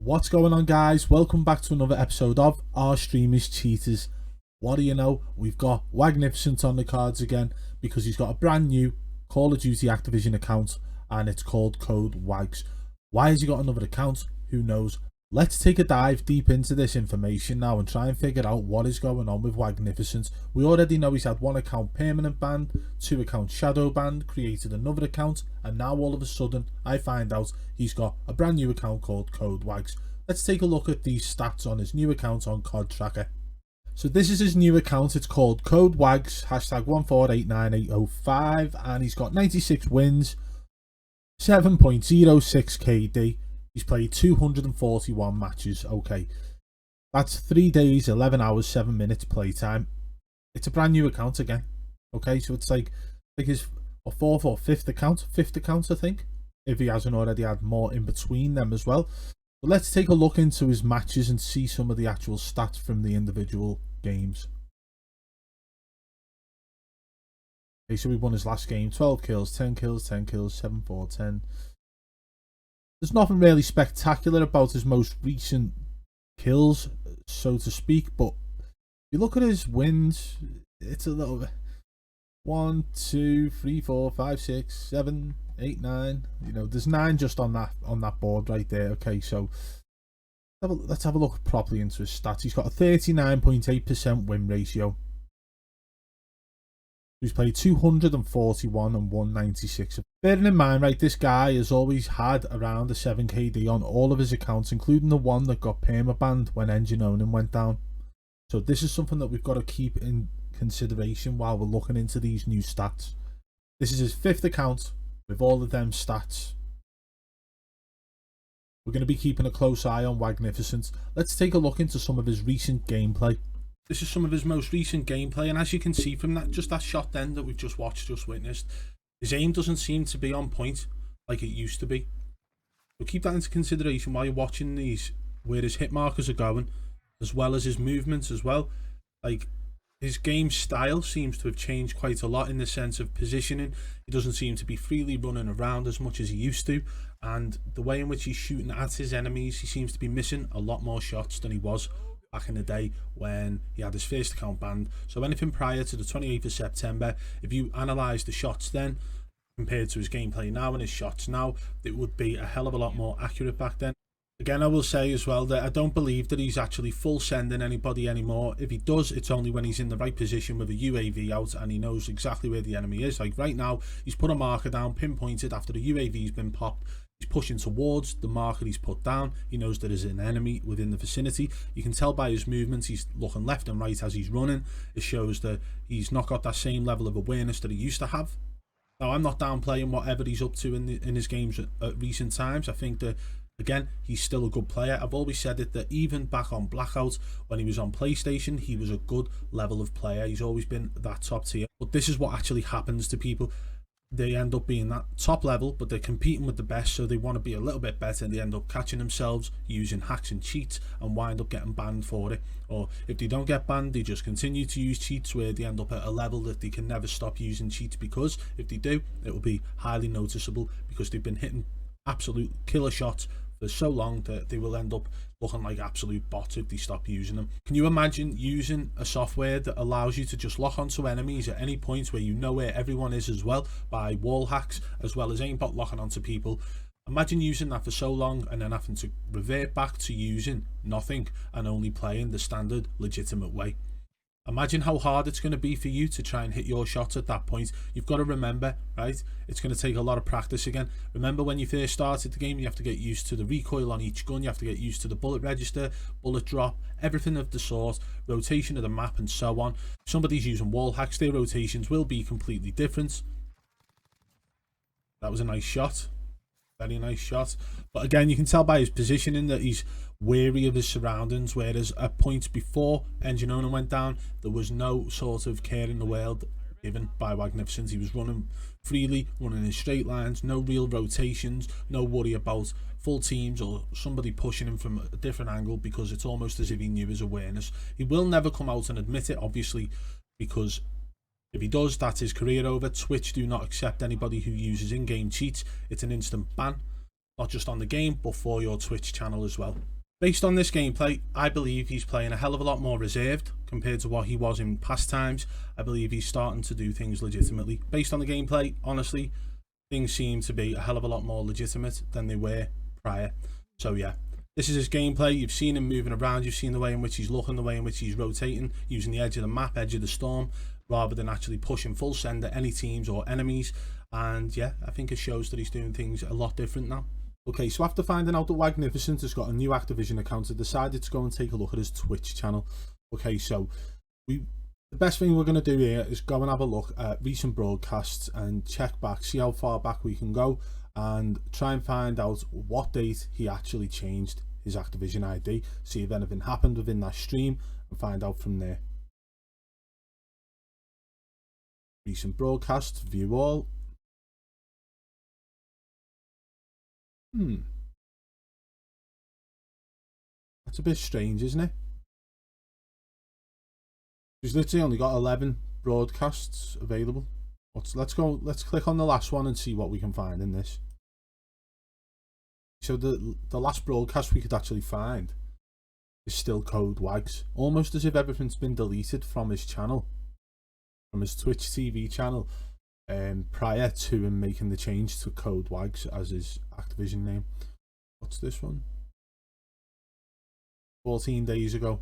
What's going on, guys? Welcome back to another episode of Our Streamers Cheaters. What do you know? We've got Wagnificent on the cards again because he's got a brand new Call of Duty Activision account and it's called Codewags. Why has he got another account? Who knows? Let's take a dive deep into this information now and try and figure out what is going on with Wagnificent. We already know he's had one account permanent banned, two accounts shadow banned, created another account, and now all of a sudden I find out he's got a brand new account called Codewags. Let's take a look at these stats on his new account on COD Tracker. So this is his new account. It's called Codewags, hashtag 1489805, and he's got 96 wins, 7.06 KD. He's played 241 matches. Okay, that's 3 days, 11 hours, 7 minutes playtime. It's a brand new account again. Okay, so it's like his fourth or fifth account, I think, if he hasn't already had more in between them as well. But let's take a look into his matches and see some of the actual stats from the individual games. Okay, so we won his last game, 12 kills, 10 kills, 10 kills, 7-4, 10. There's nothing really spectacular about his most recent kills, so to speak, but if you look at his wins, it's a little bit 1, 2, 3, 4, 5, 6, 7, 8, 9. You know, there's 9 just on that board right there. Okay, so let's have a look properly into his stats. He's got a 39.8% win ratio. He's played 241 and 196. Bearing in mind, right, this guy has always had around a 7 KD on all of his accounts, including the one that got permabanned when Engine Owning went down. So this is something that we've got to keep in consideration while we're looking into these new stats. This is his 5th account with all of them stats. We're going to be keeping a close eye on Wagnificent. Let's take a look into some of his recent gameplay. This is some of his most recent gameplay, and as you can see from that shot then that we've just witnessed, his aim doesn't seem to be on point like it used to be. So keep that into consideration while you're watching these, where his hit markers are going, as well as his movements as well. Like, his game style seems to have changed quite a lot in the sense of positioning. He doesn't seem to be freely running around as much as he used to, and the way in which he's shooting at his enemies, he seems to be missing a lot more shots than he was back in the day when he had his first account banned. So anything prior to the 28th of September, if you analyse the shots then compared to his gameplay now and his shots now, it would be a hell of a lot more accurate back then. Again, I will say as well that I don't believe that he's actually full sending anybody anymore. If he does, it's only when he's in the right position with a UAV out and he knows exactly where the enemy is. Like right now, he's put a marker down, pinpointed after the UAV's been popped. He's pushing towards the marker he's put down. He knows there is an enemy within the vicinity. You can tell by his movements, he's looking left and right as he's running. It shows that he's not got that same level of awareness that he used to have. Now, I'm not downplaying whatever he's up to in his games at recent times. I think that, again, he's still a good player. I've always said it, that even back on Blackout, when he was on PlayStation, he was a good level of player. He's always been that top tier. But this is what actually happens to people. They end up being that top level, but they're competing with the best, so they want to be a little bit better, and they end up catching themselves using hacks and cheats and wind up getting banned for it. Or if they don't get banned, they just continue to use cheats, where they end up at a level that they can never stop using cheats, because if they do, it will be highly noticeable, because they've been hitting absolute killer shots for so long that they will end up looking like absolute bots if they stop using them. Can you imagine using a software that allows you to just lock onto enemies at any point where you know where everyone is as well, by wall hacks as well as aimbot locking onto people? Imagine using that for so long and then having to revert back to using nothing and only playing the standard legitimate way. Imagine how hard it's going to be for you to try and hit your shots at that point. You've got to remember, right, it's going to take a lot of practice again. Remember when you first started the game, you have to get used to the recoil on each gun, you have to get used to the bullet register, bullet drop, everything of the sort, rotation of the map and so on. If somebody's using wall hacks, their rotations will be completely different. That was a nice shot. Very nice shot. But again, you can tell by his positioning that he's wary of his surroundings, whereas at points before Engine Owner went down, there was no sort of care in the world given by Wagnificent. He was running freely, running in straight lines, no real rotations, no worry about full teams or somebody pushing him from a different angle, because it's almost as if he knew his awareness. He will never come out and admit it, obviously, because if he does, that's his career over. Twitch do not accept anybody who uses in-game cheats. It's an instant ban. not just on the game, but for your Twitch channel as well. Based on this gameplay, I believe he's playing a hell of a lot more reserved compared to what he was in past times. I believe he's starting to do things legitimately. Based on the gameplay, honestly, things seem to be a hell of a lot more legitimate than they were prior. So yeah, this is his gameplay. You've seen him moving around, you've seen the way in which he's looking, the way in which he's rotating, using the edge of the map, edge of the storm, rather than actually pushing full send at any teams or enemies. And yeah, I think it shows that he's doing things a lot different now. Okay, so after finding out that Wagnificent has got a new Activision account, I decided to go and take a look at his Twitch channel. Okay, so the best thing we're going to do here is go and have a look at recent broadcasts and check back, see how far back we can go, and try and find out what date he actually changed his Activision ID, see if anything happened within that stream, and find out from there. Recent broadcasts, view all. That's a bit strange, isn't it? He's literally only got 11 broadcasts available. Let's click on the last one and see what we can find in this. So the last broadcast we could actually find is still Codewags, almost as if everything's been deleted from his channel, from his Twitch TV channel, prior to him making the change to Codewags as his Activision name. What's this one? 14 days ago.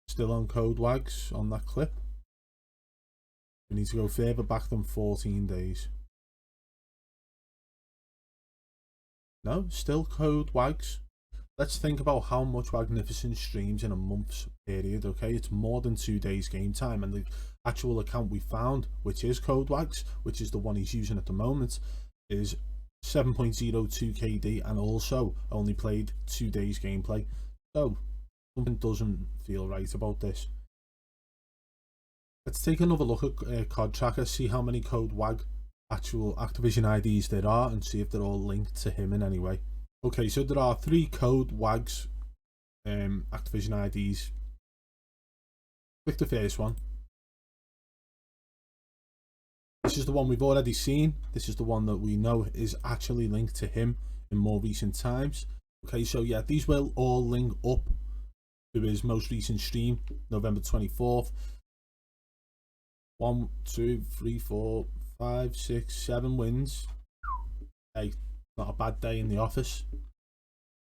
Still on Codewags on that clip. We need to go further back than 14 days. No, still Codewags. Let's think about how much Wagnificent streams in a month's period. Okay, it's more than 2 days game time, and the actual account we found, which is Codewags, which is the one he's using at the moment, is 7.02 KD and also only played 2 days gameplay. So something doesn't feel right about this. Let's take another look at COD Tracker, see how many Codewag actual Activision IDs there are, and see if they're all linked to him in any way. Okay, so there are 3 Codewags Activision IDs. Click the first one. This is the one we've already seen. This is the one that we know is actually linked to him in more recent times. Okay, so yeah, these will all link up to his most recent stream, November 24th. 1, 2, 3, 4, 5, 6, 7 wins. Hey, not a bad day in the office.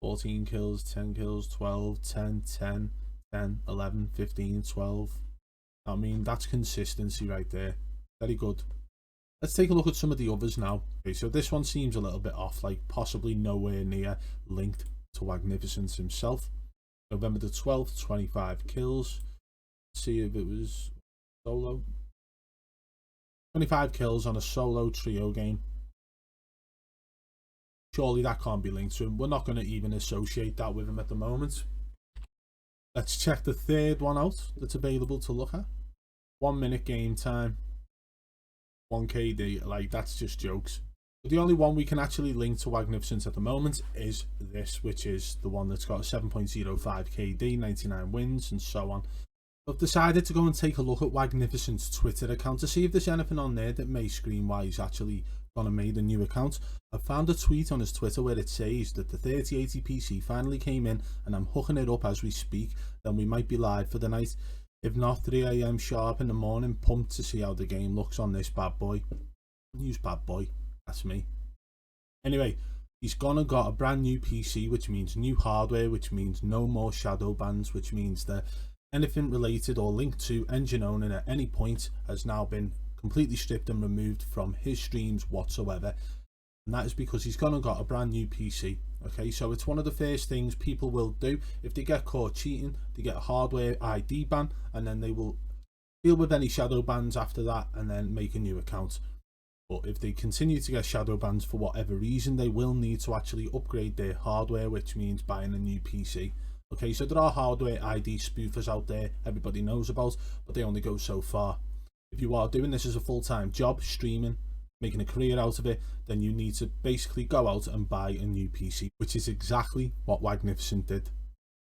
14 kills, 10 kills, 12, 10, 10, 10, 11, 15, 12. I mean, that's consistency right there. Very good. Let's take a look at some of the others now. Okay, so this one seems a little bit off, like possibly nowhere near linked to Wagnificent himself. November the 12th, 25 kills. Let's see if it was solo. 25 kills on a solo trio game. Surely that can't be linked to him. We're not going to even associate that with him at the moment. Let's check the third one out that's available to look at. 1 minute game time. 1 KD, like that's just jokes. But the only one we can actually link to Wagnificent at the moment is this, which is the one that's got a 7.05 KD, 99 wins, and so on. I've decided to go and take a look at Wagnificent's Twitter account to see if there's anything on there that may scream why he's actually gone and made a new account. I found a tweet on his Twitter where it says that the 3080 PC finally came in and I'm hooking it up as we speak. Then we might be live for the night. If not, 3 AM sharp in the morning, pumped to see how the game looks on this bad boy. Use bad boy, that's me. Anyway, he's gone and got a brand new PC, which means new hardware, which means no more shadow bans, which means that anything related or linked to engine owning at any point has now been completely stripped and removed from his streams whatsoever. And that is because he's gone and got a brand new PC. Okay, so it's one of the first things people will do if they get caught cheating. They get a hardware ID ban, and then they will deal with any shadow bans after that and then make a new account. But if they continue to get shadow bans for whatever reason, they will need to actually upgrade their hardware, which means buying a new PC. Okay, so there are hardware ID spoofers out there everybody knows about, but they only go so far. If you are doing this as a full-time job, streaming, making a career out of it, then you need to basically go out and buy a new PC, which is exactly what Wagnificent did.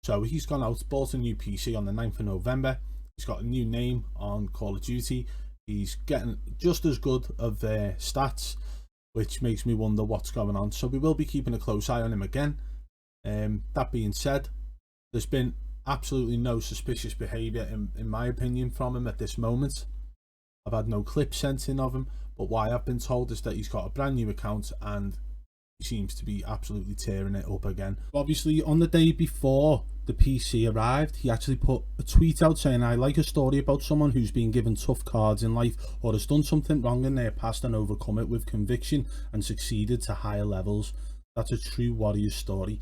So he's gone out, bought a new PC on the 9th of November. He's got a new name on Call of Duty. He's getting just as good of stats. which makes me wonder what's going on. So we will be keeping a close eye on him again. That being said, there's been absolutely no suspicious behaviour in my opinion from him at this moment. I've had no clips sent in of him, but what I've been told is that he's got a brand new account and he seems to be absolutely tearing it up again. Obviously, on the day before the PC arrived, he actually put a tweet out saying, "I like a story about someone who's been given tough cards in life or has done something wrong in their past and overcome it with conviction and succeeded to higher levels. That's a true warrior story."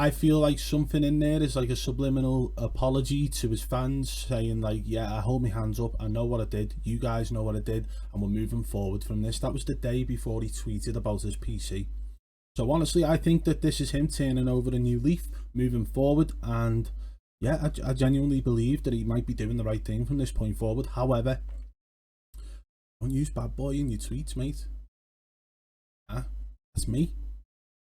I feel like something in there is like a subliminal apology to his fans, saying like, yeah, I hold my hands up, I know what I did, you guys know what I did, and we're moving forward from this. That was the day before he tweeted about his PC. So honestly, I think that this is him turning over a new leaf, moving forward, and yeah, I genuinely believe that he might be doing the right thing from this point forward. However, don't use bad boy in your tweets, mate. That's me.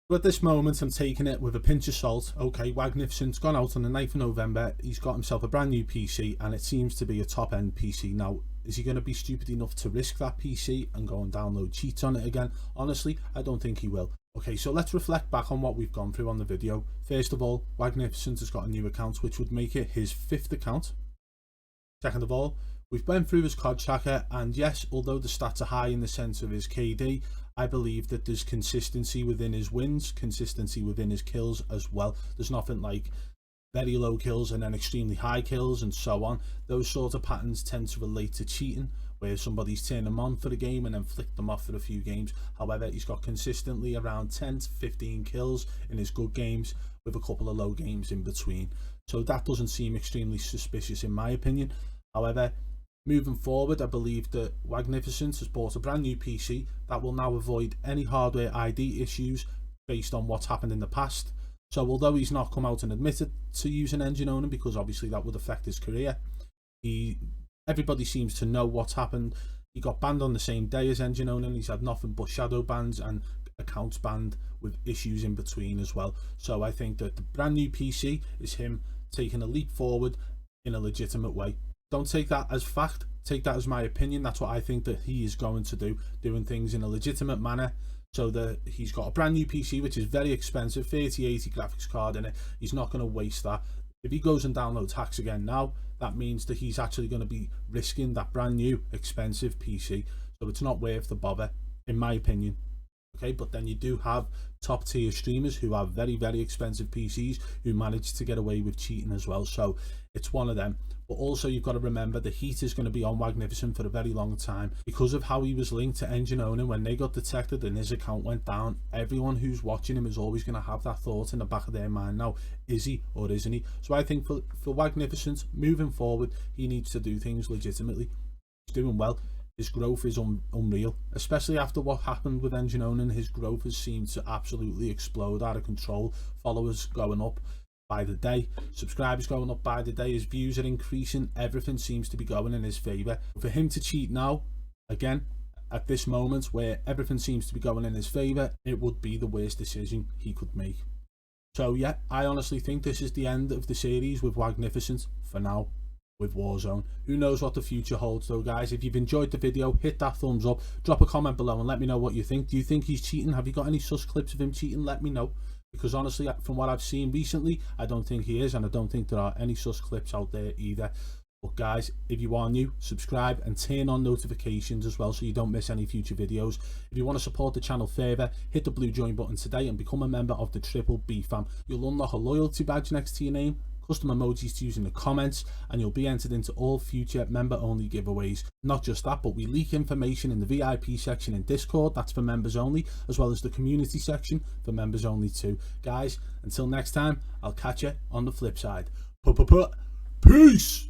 But at this moment, I'm taking it with a pinch of salt. Okay, Wagnificent's gone out on the 9th of November. He's got himself a brand new PC, and it seems to be a top-end PC. Now, is he going to be stupid enough to risk that PC and go and download cheats on it again? Honestly, I don't think he will. Okay, so let's reflect back on what we've gone through on the video. First of all, Wagnificent has got a new account, which would make it his 5th account. Second of all, we've been through his COD tracker, and yes, although the stats are high in the sense of his KD, I believe that there's consistency within his wins, consistency within his kills as well. There's nothing like very low kills and then extremely high kills and so on. Those sort of patterns tend to relate to cheating, where somebody's turned them on for the game and then flicked them off for a few games. However, he's got consistently around 10 to 15 kills in his good games with a couple of low games in between. So that doesn't seem extremely suspicious in my opinion. However, moving forward, I believe that Wagnificent has bought a brand new PC that will now avoid any hardware ID issues based on what's happened in the past. So although he's not come out and admitted to using engine owning, because obviously that would affect his career, everybody seems to know what's happened. He got banned on the same day as engine owning. He's had nothing but shadow bans and accounts banned with issues in between as well. So I think that the brand new PC is him taking a leap forward in a legitimate way. Don't take that as fact, take that as my opinion. That's what I think that he is going to do, doing things in a legitimate manner. So that he's got a brand new PC, which is very expensive, 3080 graphics card in it. He's not going to waste that. If he goes and downloads hacks again now, that means that he's actually going to be risking that brand new expensive PC. So it's not worth the bother, in my opinion. Okay, but then you do have top tier streamers who have very, very expensive PCs who manage to get away with cheating as well. So it's one of them. But also you've got to remember the heat is going to be on Wagnificent for a very long time because of how he was linked to engine owning. When they got detected and his account went down, everyone who's watching him is always going to have that thought in the back of their mind. Now, is he or isn't he? So I think for Wagnificent, moving forward, he needs to do things legitimately. He's doing well. His growth is unreal, especially after what happened with engine owning. His growth has seemed to absolutely explode out of control. Followers going up by the day, subscribers going up by the day, his views are increasing, everything seems to be going in his favour. For him to cheat now, again, at this moment where everything seems to be going in his favour, it would be the worst decision he could make. So yeah, I honestly think this is the end of the series with Wagnificent for now, with Warzone. Who knows what the future holds though, guys. If you've enjoyed the video, hit that thumbs up, drop a comment below and let me know what you think. Do you think he's cheating? Have you got any sus clips of him cheating? Let me know, because honestly, from what I've seen recently, I don't think he is, and I don't think there are any sus clips out there either. But guys, if you are new, subscribe and turn on notifications as well so you don't miss any future videos. If you want to support the channel further, hit the blue join button today and become a member of the Triple B fam. You'll unlock a loyalty badge next to your name, custom emojis to use in the comments, and you'll be entered into all future member only giveaways. Not just that, but we leak information in the VIP section in Discord, that's for members only, as well as the community section for members only too. Guys, until next time, I'll catch you on the flip side. Peace!